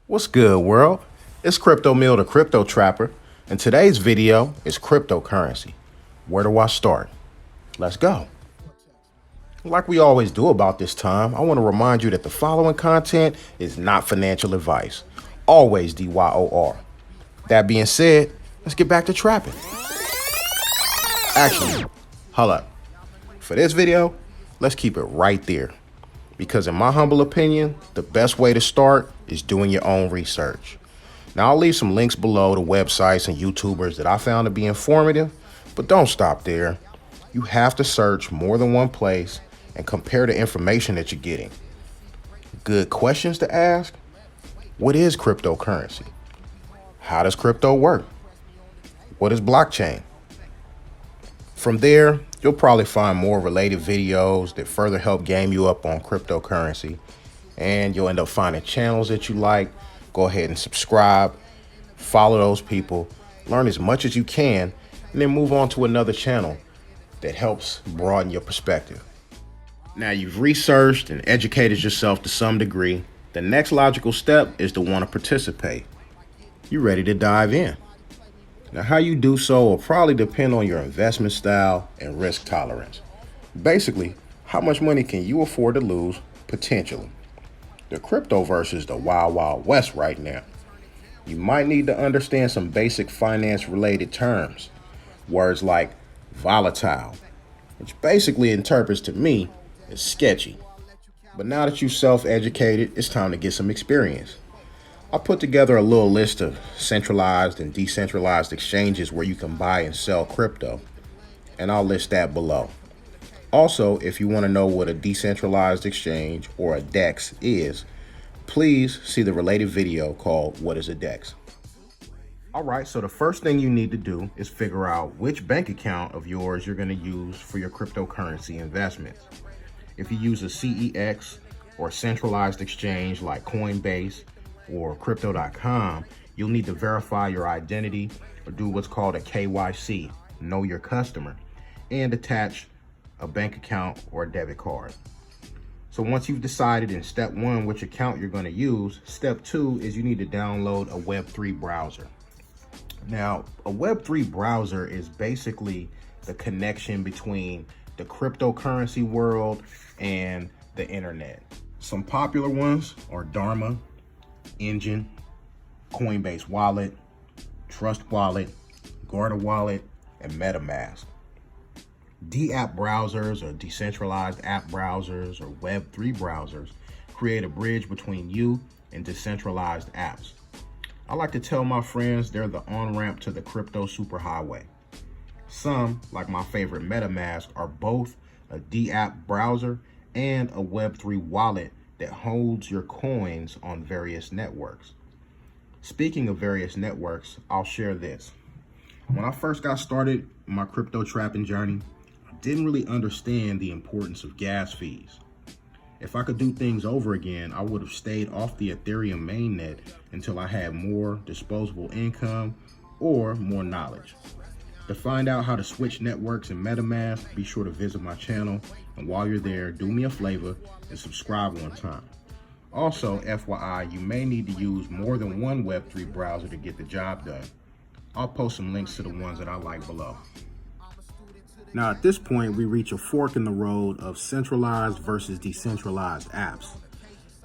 What's good, world? It's CryptoMeel, the Crypto Trapper, and today's video is cryptocurrency. Where do I start? Let's go. Like we always do about this time, I want to remind you that the following content is not financial advice. Always DYOR. That being said, let's get back to trapping. Actually, hold up. For this video, let's keep it right there. Because in my humble opinion, the best way to start is doing your own research. Now, I'll leave some links below to websites and YouTubers that I found to be informative, but don't stop there. You have to search more than one place and compare the information that you're getting. Good questions to ask: what is cryptocurrency? How does crypto work? What is blockchain? From there, you'll probably find more related videos that further help game you up on cryptocurrency, and you'll end up finding channels that you like. Go ahead and subscribe, follow those people, learn as much as you can, and then move on to another channel that helps broaden your perspective. Now you've researched and educated yourself to some degree. The next logical step is to want to participate. You're ready to dive in. Now, how you do so will probably depend on your investment style and risk tolerance. Basically, how much money can you afford to lose potentially? The cryptoverse is the wild, wild west right now. You might need to understand some basic finance-related terms. Words like volatile, which basically interprets to me as sketchy. But now that you've self-educated, it's time to get some experience. I put together a little list of centralized and decentralized exchanges where you can buy and sell crypto, and I'll list that below. Also, if you want to know what a decentralized exchange or a DEX is, please see the related video called What is a DEX? All right, so the first thing you need to do is figure out which bank account of yours you're going to use for your cryptocurrency investments. If you use a CEX or centralized exchange like Coinbase or crypto.com, you'll need to verify your identity or do what's called a KYC, know your customer, and attach a bank account or a debit card. So once you've decided in step one which account you're going to use, step two is you need to download a Web3 browser. Now, a Web3 browser is basically the connection between the cryptocurrency world and the internet. Some popular ones are Dharma, Engine, Coinbase Wallet, Trust Wallet, Garda Wallet, and MetaMask. D-app browsers or decentralized app browsers or Web3 browsers create a bridge between you and decentralized apps. I like to tell my friends they're the on-ramp to the crypto superhighway. Some, like my favorite MetaMask, are both a D-app browser and a Web3 wallet that holds your coins on various networks. Speaking of various networks, I'll share this. When I first got started my crypto trapping journey, I didn't really understand the importance of gas fees. If I could do things over again, I would have stayed off the Ethereum mainnet until I had more disposable income or more knowledge. To find out how to switch networks in MetaMask, be sure to visit my channel, and while you're there, do me a favor and subscribe on time. Also, FYI, you may need to use more than one Web3 browser to get the job done. I'll post some links to the ones that I like below. Now at this point, we reach a fork in the road of centralized versus decentralized apps.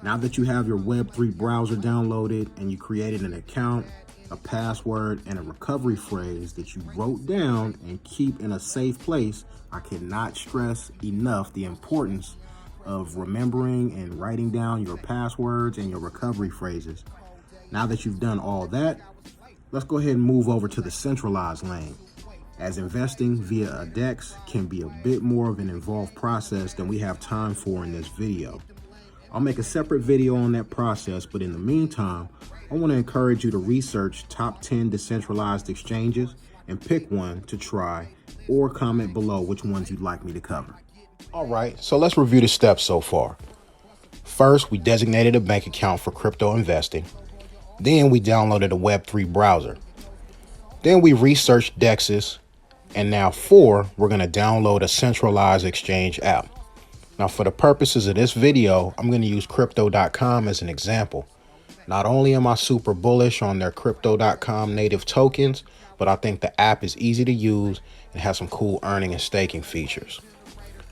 Now that you have your Web3 browser downloaded and you created an account, a password, and a recovery phrase that you wrote down and keep in a safe place, I cannot stress enough the importance of remembering and writing down your passwords and your recovery phrases. Now that you've done all that, let's go ahead and move over to the centralized lane, as investing via a DEX can be a bit more of an involved process than we have time for in this video. I'll make a separate video on that process, but in the meantime, I want to encourage you to research top 10 decentralized exchanges and pick one to try, or comment below which ones you'd like me to cover. All right, so let's review the steps so far. First, we designated a bank account for crypto investing. Then we downloaded a Web3 browser. Then we researched DEXs. And now 4, we're going to download a centralized exchange app. Now for the purposes of this video, I'm going to use crypto.com as an example. Not only am I super bullish on their Crypto.com native tokens, but I think the app is easy to use and has some cool earning and staking features.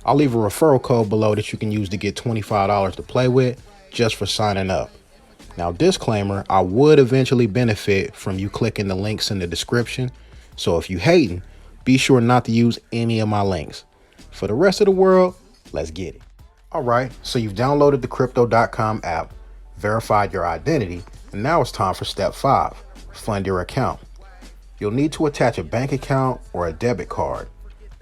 I'll leave a referral code below that you can use to get $25 to play with just for signing up. Now, disclaimer, I would eventually benefit from you clicking the links in the description. So if you hating, be sure not to use any of my links. For the rest of the world, let's get it. All right, so you've downloaded the Crypto.com app, verified your identity, and now it's time for step 5, fund your account. You'll need to attach a bank account or a debit card.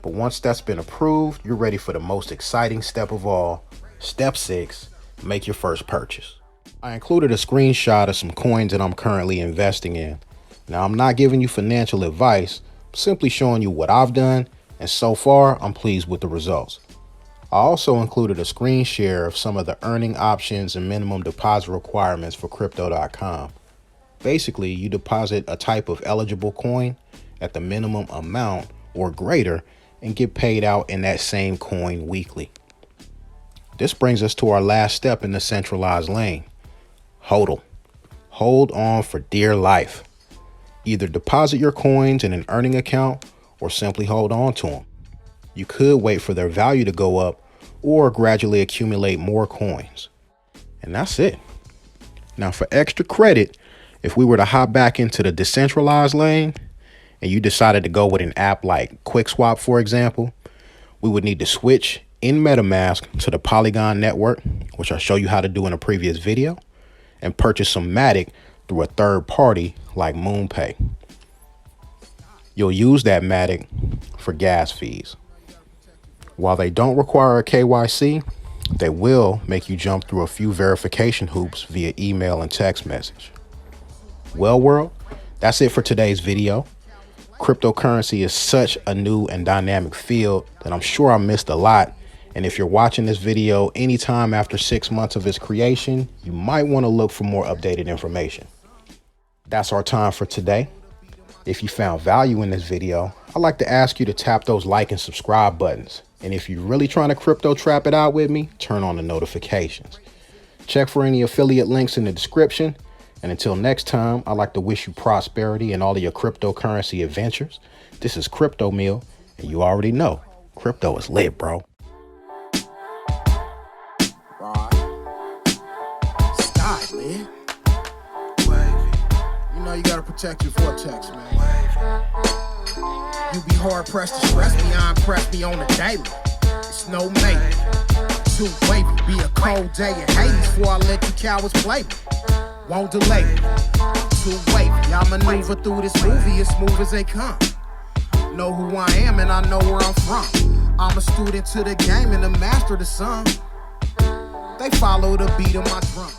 But once that's been approved, you're ready for the most exciting step of all, step 6, make your first purchase. I included a screenshot of some coins that I'm currently investing in. Now, I'm not giving you financial advice, I'm simply showing you what I've done, and so far, I'm pleased with the results. I also included a screen share of some of the earning options and minimum deposit requirements for Crypto.com. Basically, you deposit a type of eligible coin at the minimum amount or greater and get paid out in that same coin weekly. This brings us to our last step in the centralized lane, HODL. Hold on for dear life. Either deposit your coins in an earning account or simply hold on to them. You could wait for their value to go up or gradually accumulate more coins. And that's it. Now, for extra credit, if we were to hop back into the decentralized lane and you decided to go with an app like QuickSwap, for example, we would need to switch in MetaMask to the Polygon network, which I'll show you how to do in a previous video, and purchase some Matic through a third party like MoonPay. You'll use that Matic for gas fees. While they don't require a KYC, they will make you jump through a few verification hoops via email and text message. Well, world, that's it for today's video. Cryptocurrency is such a new and dynamic field that I'm sure I missed a lot. And if you're watching this video anytime after 6 months of its creation, you might want to look for more updated information. That's our time for today. If you found value in this video, I'd like to ask you to tap those like and subscribe buttons. And if you're really trying to crypto trap it out with me, turn on the notifications. Check for any affiliate links in the description. And until next time, I'd like to wish you prosperity in all of your cryptocurrency adventures. This is CryptoMeel, and you already know, crypto is lit, bro. Stop, man. You know you gotta protect your vortex, man. You be hard pressed to stress me, I impress me on the daily. It's no maybe. Too wavy, be a cold day in Hades before I let you cowards play me. Won't delay me. Too wavy, I maneuver through this movie as smooth as they come. Know who I am and I know where I'm from. I'm a student to the game and a master of the song. They follow the beat of my drum.